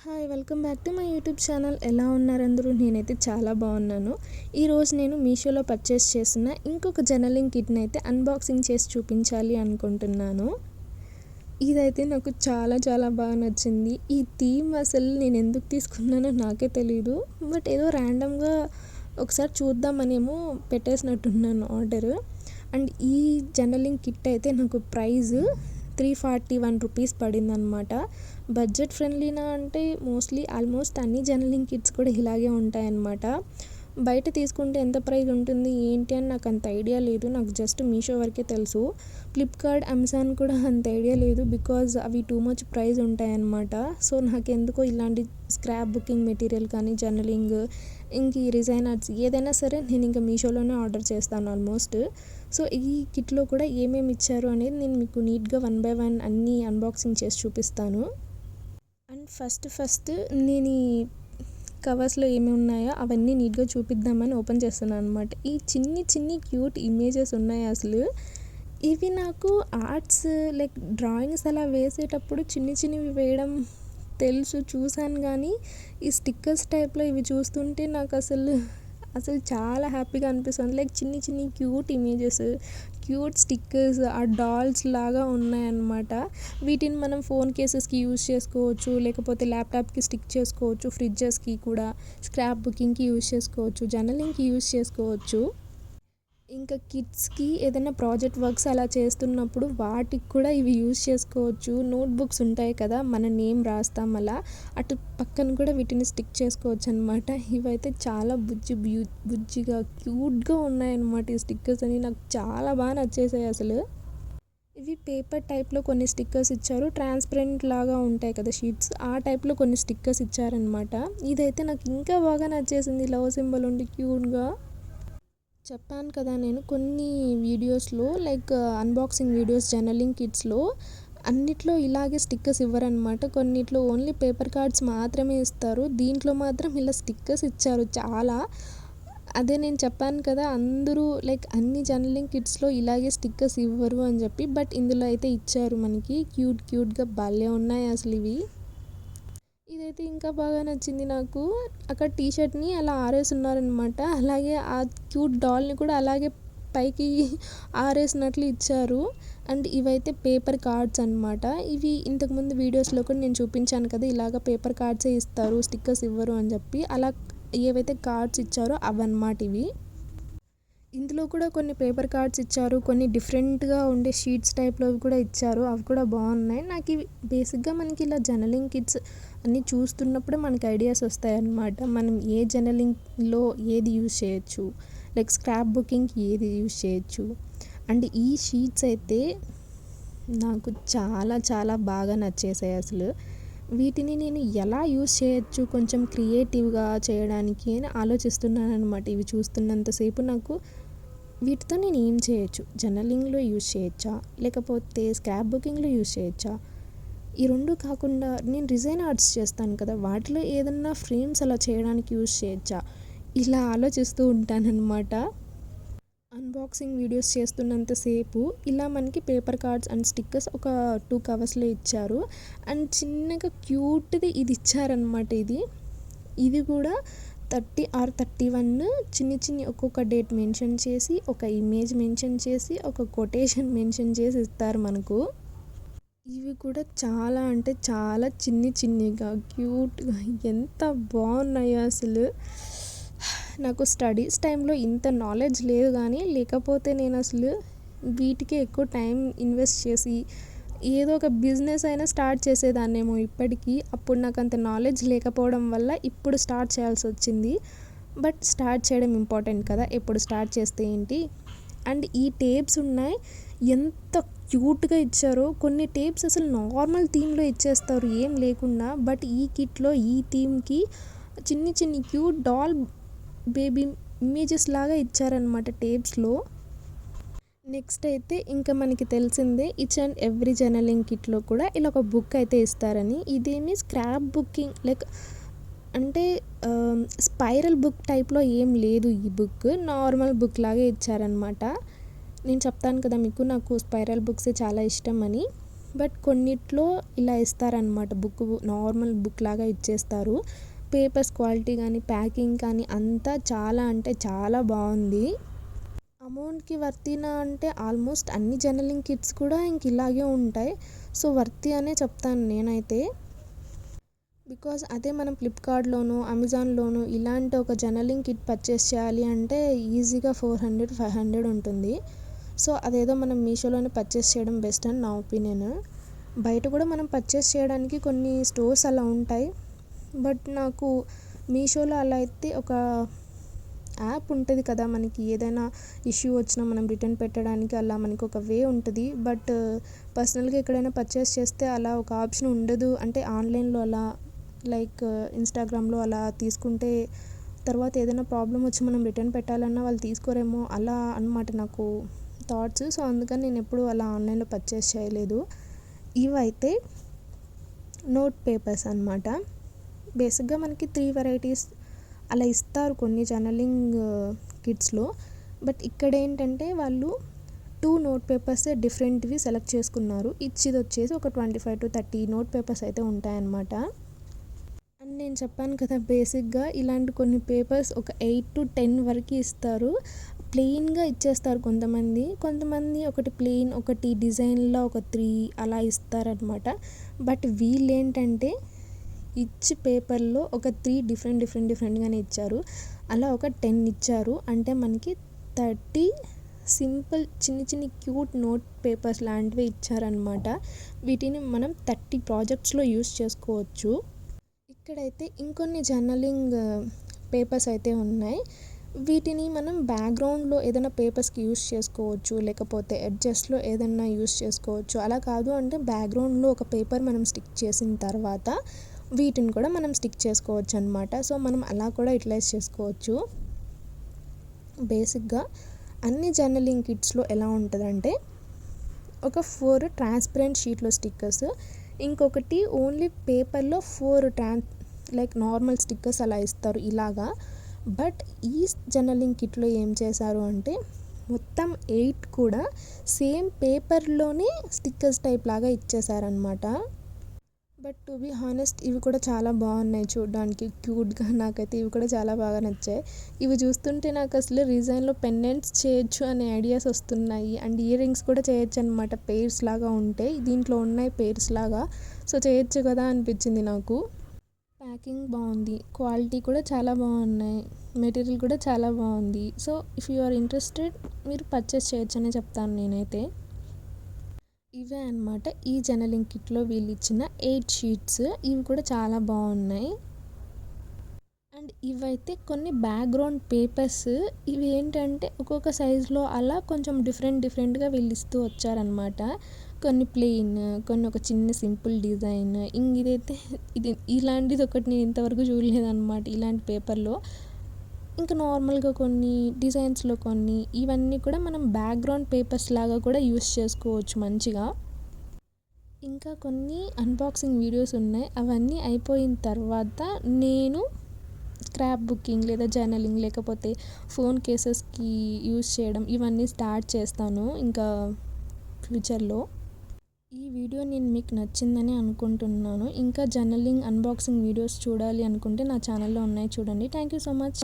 Hi welcome back to my YouTube channel. ఎలా ఉన్నారు అందరూ? నేనైతే చాలా బాగున్నాను. ఈరోజు నేను మీషోలో పర్చేస్ చేసిన ఇంకొక జర్నలింగ్ కిట్ని అయితే అన్బాక్సింగ్ చేసి చూపించాలి అనుకుంటున్నాను. ఇదైతే నాకు చాలా చాలా బాగా నచ్చింది. ఈ థీమ్ అసలు నేను ఎందుకు తీసుకున్నానో నాకే తెలీదు. బట్ ఏదో ర్యాండమ్గా ఒకసారి చూద్దామనేమో పెట్టేసినట్టున్నాను ఆర్డర్. అండ్ ఈ జర్నలింగ్ కిట్ అయితే నాకు ప్రైస్ 341 రూపీస్ పడిందనమాట. బడ్జెట్ ఫ్రెండ్లీనా అంటే ఆల్మోస్ట్ అన్ని జర్నలింగ్ కిట్స్ కూడా ఇలాగే ఉంటాయన్నమాట. బయట తీసుకుంటే ఎంత ప్రైస్ ఉంటుంది ఏంటి అని నాకు అంత ఐడియా లేదు. నాకు జస్ట్ మీషో వరకే తెలుసు. ఫ్లిప్కార్ట్, అమెజాన్ కూడా అంత ఐడియా లేదు, బికాజ్ అవి టూ మచ్ ప్రైస్ ఉంటాయన్నమాట. సో నాకెందుకో ఇలాంటి స్క్రాప్ బుకింగ్ మెటీరియల్ కానీ జర్నలింగ్ ఇంక ఈ రిజైన్ ఆర్ట్స్ ఏదైనా సరే నేను ఇంకా మీషోలోనే ఆర్డర్ చేస్తాను ఆల్మోస్ట్. సో ఈ కిట్లో కూడా ఏమేమి ఇచ్చారు అనేది నేను మీకు నీట్గా 1 by 1 అన్నీ అన్బాక్సింగ్ చేసి చూపిస్తాను. అండ్ ఫస్ట్ నేను ఈ కవర్స్లో ఏమేమి ఉన్నాయో అవన్నీ నీట్గా చూపిద్దామని ఓపెన్ చేస్తున్నాను అనమాట. ఈ చిన్ని క్యూట్ ఇమేజెస్ ఉన్నాయి అసలు. ఇవి నాకు ఆర్ట్స్ లైక్ డ్రాయింగ్స్ అలా వేసేటప్పుడు చిన్నవి వేయడం తెలుసు, చూశాను. కానీ ఈ స్టిక్కర్స్ టైప్లో ఇవి చూస్తుంటే నాకు అసలు చాలా హ్యాపీగా అనిపిస్తుంది. లైక్ చిన్ని క్యూట్ ఇమేజెస్, క్యూట్ స్టిక్కర్స్ ఆ డాల్స్ లాగా ఉన్నాయన్నమాట. వీటిని మనం ఫోన్ కేసెస్కి యూజ్ చేసుకోవచ్చు, లేకపోతే ల్యాప్టాప్కి స్టిక్ చేసుకోవచ్చు, ఫ్రిడ్జెస్కి కూడా, స్క్రాప్ బుకింగ్కి యూజ్ చేసుకోవచ్చు, జర్నలింగ్కి యూజ్ చేసుకోవచ్చు. ఇంకా కిడ్స్కి ఏదైనా ప్రాజెక్ట్ వర్క్స్ అలా చేస్తున్నప్పుడు వాటికి కూడా ఇవి యూజ్ చేసుకోవచ్చు. నోట్బుక్స్ ఉంటాయి కదా, మన నేమ్ రాస్తాం అలా, అటు పక్కన కూడా వీటిని స్టిక్ చేసుకోవచ్చు అనమాట. ఇవైతే చాలా బుజ్జిగా క్యూట్గా ఉన్నాయన్నమాట. ఈ స్టిక్కర్స్ అని నాకు చాలా బాగా నచ్చేసాయి అసలు. ఇవి పేపర్ టైప్లో కొన్ని స్టిక్కర్స్ ఇచ్చారు, ట్రాన్స్పరెంట్ లాగా ఉంటాయి కదా షీట్స్, ఆ టైప్లో కొన్ని స్టిక్కర్స్ ఇచ్చారనమాట. ఇదైతే నాకు ఇంకా బాగా నచ్చేసింది. లవ్ సింబల్ ఉండి క్యూట్గా. చెప్పాను కదా, నేను కొన్ని వీడియోస్లో లైక్ అన్బాక్సింగ్ వీడియోస్ జర్నలింగ్ కిట్స్లో అన్నిట్లో ఇలాగే స్టిక్కర్స్ ఇవ్వరనమాట. కొన్నిట్లో ఓన్లీ పేపర్ కార్డ్స్ మాత్రమే ఇస్తారు. దీంట్లో మాత్రం ఇలా స్టిక్కర్స్ ఇచ్చారు చాలా. అదే నేను చెప్పాను కదా, అందరూ లైక్ అన్ని జర్నలింగ్ కిట్స్లో ఇలాగే స్టిక్కర్స్ ఇవ్వరు అని చెప్పి, బట్ ఇందులో అయితే ఇచ్చారు మనకి. క్యూట్గా భలే ఉన్నాయి అసలు ఇవి. ఇదైతే ఇంకా బాగా నచ్చింది నాకు. అక్కడ టీషర్ట్ని అలా ఆరేస్తున్నారనమాట. అలాగే ఆ క్యూట్ డాల్ని కూడా అలాగే పైకి ఆరేసినట్లు ఇచ్చారు. అండ్ ఇవైతే పేపర్ కార్డ్స్ అనమాట. ఇవి ఇంతకుముందు వీడియోస్లో కూడా నేను చూపించాను కదా, ఇలాగ పేపర్ కార్డ్సే ఇస్తారు, స్టిక్కర్స్ ఇవ్వరు అని చెప్పి. అలా ఏవైతే కార్డ్స్ ఇచ్చారో అవన్నమాట ఇవి. ఇందులో కూడా కొన్ని పేపర్ కార్డ్స్ ఇచ్చారు, కొన్ని డిఫరెంట్గా ఉండే షీట్స్ టైప్లో కూడా ఇచ్చారు. అవి కూడా బాగున్నాయి. నాకు ఇవి బేసిక్గా మనకి ఇలా జర్నలింగ్ కిట్స్ అన్నీ చూస్తున్నప్పుడే మనకి ఐడియాస్ వస్తాయి అన్నమాట. మనం ఏ జర్నలింగ్లో ఏది యూజ్ చేయొచ్చు, లైక్ స్క్రాప్ బుకింగ్కి ఏది యూజ్ చేయొచ్చు. అండ్ ఈ షీట్స్ అయితే నాకు చాలా చాలా బాగా నచ్చేసాయి అసలు. వీటిని నేను ఎలా యూజ్ చేయొచ్చు కొంచెం క్రియేటివ్గా చేయడానికి అని ఆలోచిస్తున్నాను అనమాట. ఇవి చూస్తున్నంతసేపు నాకు వీటితో నేను ఏం చేయొచ్చు, జర్నలింగ్లో యూజ్ చేయొచ్చా, లేకపోతే స్క్రాప్ బుకింగ్లో యూజ్ చేయొచ్చా, ఈ రెండు కాకుండా నేను రిజైన్ ఆర్ట్స్ చేస్తాను కదా, వాటిలో ఏదన్నా ఫ్రేమ్స్ అలా చేయడానికి యూజ్ చేయొచ్చా, ఇలా ఆలోచిస్తూ ఉంటానన్నమాట. అన్బాక్సింగ్ వీడియోస్ చేస్తున్నంతసేపు ఇలా మనకి పేపర్ కార్డ్స్ అండ్ స్టిక్కర్స్ ఒక 2 కవర్స్లో ఇచ్చారు. అండ్ చిన్నగా క్యూట్ది ఇది ఇచ్చారనమాట. ఇది కూడా 30 or 31 చిన్ని ఒక్కొక్క డేట్ మెన్షన్ చేసి, ఒక ఇమేజ్ మెన్షన్ చేసి, ఒక కొటేషన్ మెన్షన్ చేసి ఇస్తారు మనకు. ఇవి కూడా చాలా అంటే చాలా చిన్నిగా క్యూట్గా ఎంత బాగున్నాయో అసలు. నాకు స్టడీస్ టైంలో ఇంత నాలెడ్జ్ లేదు, కానీ లేకపోతే నేను అసలు వీటికే ఎక్కువ టైం ఇన్వెస్ట్ చేసి ఏదో ఒక బిజినెస్ అయినా స్టార్ట్ చేసేదాన్నేమో ఇప్పటికీ. అప్పుడు నాకు అంత నాలెడ్జ్ లేకపోవడం వల్ల ఇప్పుడు స్టార్ట్ చేయాల్సి వచ్చింది. బట్ స్టార్ట్ చేయడం ఇంపార్టెంట్ కదా, ఎప్పుడు స్టార్ట్ చేస్తే ఏంటి. అండ్ ఈ టేప్స్ ఉన్నాయి, ఎంత క్యూట్గా ఇచ్చారో. కొన్ని టేప్స్ అసలు నార్మల్ థీమ్లో ఇచ్చేస్తారు ఏం లేకుండా, బట్ ఈ కిట్లో ఈ థీమ్కి చిన్ని క్యూట్ డాల్ బేబీ ఇమేజెస్ లాగా ఇచ్చారనమాట టేప్స్లో. నెక్స్ట్ అయితే ఇంకా మనకి తెలిసిందే, ఈచ్ అండ్ ఎవ్రీ జర్నలింగ్ కిట్లో కూడా ఇలా ఒక బుక్ అయితే ఇస్తారని. ఇదేమి స్క్రాప్ బుకింగ్ లైక్ అంటే స్పైరల్ బుక్ టైప్లో ఏం లేదు. ఈ బుక్ నార్మల్ బుక్ లాగే ఇచ్చారనమాట. నేను చెప్తాను కదా మీకు, నాకు స్పైరల్ బుక్సే చాలా ఇష్టం అని. బట్ కొన్నిట్లో ఇలా ఇస్తారనమాట, బుక్ నార్మల్ బుక్ లాగా ఇచ్చేస్తారు. పేపర్స్ క్వాలిటీ కానీ ప్యాకింగ్ కానీ అంతా చాలా అంటే చాలా బాగుంది. అమౌంట్కి వర్తీనా అంటే ఆల్మోస్ట్ అన్ని జర్నలింగ్ కిట్స్ కూడా ఇంక ఇలాగే ఉంటాయి. సో వర్తీ అనే చెప్తాను నేనైతే. బికాజ్ అదే మనం ఫ్లిప్కార్ట్లోను అమెజాన్లోను ఇలాంటి ఒక జర్నలింగ్ కిట్ పర్చేస్ చేయాలి అంటే ఈజీగా 400-500 ఉంటుంది. సో అదేదో మనం మీషోలోనే పర్చేస్ చేయడం బెస్ట్ అని నా ఒపీనియన్. బయట కూడా మనం పర్చేస్ చేయడానికి కొన్ని స్టోర్స్ అలా ఉంటాయి. బట్ నాకు మీషోలో అలా అయితే ఒక యాప్ ఉంటుంది కదా, మనకి ఏదైనా ఇష్యూ వచ్చినా మనం రిటర్న్ పెట్టడానికి అలా మనకి ఒక వే ఉంటుంది. బట్ పర్సనల్గా ఎక్కడైనా పర్చేస్ చేస్తే అలా ఒక ఆప్షన్ ఉండదు. అంటే ఆన్లైన్లో అలా లైక్ ఇన్స్టాగ్రామ్లో అలా తీసుకుంటే తర్వాత ఏదైనా ప్రాబ్లం వచ్చి మనం రిటర్న్ పెట్టాలన్నా వాళ్ళు తీసుకోరేమో అలా అన్నమాట నాకు థాట్స్. సో అందుకని నేను ఎప్పుడు అలా ఆన్లైన్లో పర్చేస్ చేయలేదు. ఇవైతే నోట్ పేపర్స్ అన్నమాట. బేసిక్గా మనకి 3 వెరైటీస్ అలా ఇస్తారు కొన్ని జర్నలింగ్ కిట్స్లో. బట్ ఇక్కడ ఏంటంటే వాళ్ళు 2 నోట్ పేపర్స్ డిఫరెంట్వి సెలెక్ట్ చేసుకున్నారు. ఇది వచ్చేసి ఒక 25-30 నోట్ పేపర్స్ అయితే ఉంటాయన్నమాట. అండ్ నేను చెప్పాను కదా, బేసిక్గా ఇలాంటి కొన్ని పేపర్స్ ఒక 8-10 వరకు ఇస్తారు. ప్లెయిన్గా ఇచ్చేస్తారు కొంతమంది ఒకటి ప్లెయిన్ ఒకటి డిజైన్లో ఒక 3 అలా ఇస్తారనమాట. బట్ వీళ్ళు ఏంటంటే ఇచ్చి పేపర్లో ఒక 3 డిఫరెంట్గానే ఇచ్చారు. అలా ఒక 10 ఇచ్చారు. అంటే మనకి 30 సింపుల్ చిన్ని క్యూట్ నోట్ పేపర్స్ లాంటివి ఇచ్చారనమాట. వీటిని మనం 30 ప్రాజెక్ట్స్లో యూస్ చేసుకోవచ్చు. ఇక్కడైతే ఇంకొన్ని జర్నలింగ్ పేపర్స్ అయితే ఉన్నాయి. వీటిని మనం బ్యాక్గ్రౌండ్లో ఏదైనా పేపర్స్కి యూస్ చేసుకోవచ్చు, లేకపోతే ఎడ్జెస్ట్లో ఏదైనా యూస్ చేసుకోవచ్చు. అలా కాదు అంటే బ్యాక్గ్రౌండ్లో ఒక పేపర్ మనం స్టిక్ చేసిన తర్వాత వీటిని కూడా మనం స్టిక్ చేసుకోవచ్చు అనమాట. సో మనం అలా కూడా యూటిలైజ్ చేసుకోవచ్చు. బేసిక్గా అన్ని జర్నలింగ్ కిట్స్లో ఎలా ఉంటుందంటే ఒక 4 ట్రాన్స్పరెంట్ షీట్లో స్టిక్కర్స్, ఇంకొకటి ఓన్లీ పేపర్లో 4 లైక్ నార్మల్ స్టిక్కర్స్ అలా ఇస్తారు ఇలాగా. బట్ ఈ జర్నలింగ్ కిట్లో ఏం చేశారు అంటే మొత్తం 8 కూడా సేమ్ పేపర్లోనే స్టిక్కర్స్ టైప్ లాగా ఇచ్చేసారనమాట. బట్ టు బీ హానెస్ట్ ఇవి కూడా చాలా బాగున్నాయి చూడడానికి క్యూట్గా. నాకైతే ఇవి కూడా చాలా బాగా నచ్చాయి. ఇవి చూస్తుంటే నాకు అసలు డిజైన్లో పెండెంట్స్ చేయొచ్చు అనే ఐడియాస్ వస్తున్నాయి. అండ్ ఇయర్ రింగ్స్ కూడా చేయొచ్చు అనమాట, పెయిర్స్ లాగా ఉంటాయి. దీంట్లో ఉన్నాయి పెయిర్స్ లాగా. సో చేయొచ్చు కదా అనిపించింది నాకు. ప్యాకింగ్ బాగుంది, క్వాలిటీ కూడా చాలా బాగున్నాయి, మెటీరియల్ కూడా చాలా బాగుంది. So if you are interested మీరు పర్చేస్ చేయొచ్చు అనే చెప్తాను నేనైతే. ఇవే అనమాట ఈ జర్నలింగ్ కిట్లో వీళ్ళు ఇచ్చిన 8 షీట్స్. ఇవి కూడా చాలా బాగున్నాయి. అండ్ ఇవైతే కొన్ని బ్యాక్గ్రౌండ్ పేపర్స్. ఇవి ఏంటంటే ఒక్కొక్క సైజులో అలా కొంచెం డిఫరెంట్గా వీళ్ళు ఇస్తూ వచ్చారనమాట. కొన్ని ప్లెయిన్, కొన్ని ఒక చిన్న సింపుల్ డిజైన్. ఇది ఇలాంటిది ఒకటి నేను ఇంతవరకు చూడలేదన్నమాట ఇలాంటి పేపర్లో. ఇంకా నార్మల్గా కొన్ని డిజైన్స్లో కొన్ని, ఇవన్నీ కూడా మనం బ్యాక్గ్రౌండ్ పేపర్స్ లాగా కూడా యూస్ చేసుకోవచ్చు మంచిగా. ఇంకా కొన్ని అన్బాక్సింగ్ వీడియోస్ ఉన్నాయి. అవన్నీ అయిపోయిన తర్వాత నేను స్క్రాప్ బుకింగ్ లేదా జర్నలింగ్ లేకపోతే ఫోన్ కేసెస్కి యూస్ చేయడం ఇవన్నీ స్టార్ట్ చేస్తాను ఇంకా ఫ్యూచర్లో. ఈ వీడియో నేను మీకు నచ్చిందని అనుకుంటున్నాను. ఇంకా జర్నలింగ్ అన్బాక్సింగ్ వీడియోస్ చూడాలి అనుకుంటే నా ఛానల్లో ఉన్నాయి, చూడండి. Thank you so much.